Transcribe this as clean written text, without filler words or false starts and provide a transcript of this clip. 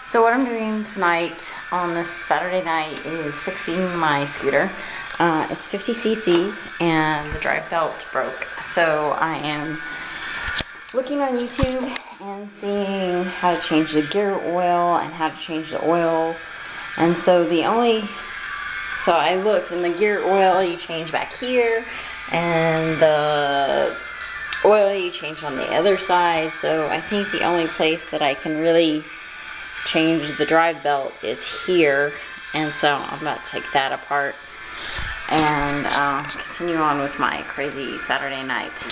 So what I'm doing tonight on this Saturday night is fixing my scooter. It's 50 cc's and the drive belt broke. So I am looking on YouTube and seeing how to change the gear oil and how to change the oil. And so I looked, and the gear oil you change back here, and the oil you change on the other side. So I think the only place that I can really change the drive belt is here, and so I'm about to take that apart and continue on with my crazy Saturday night.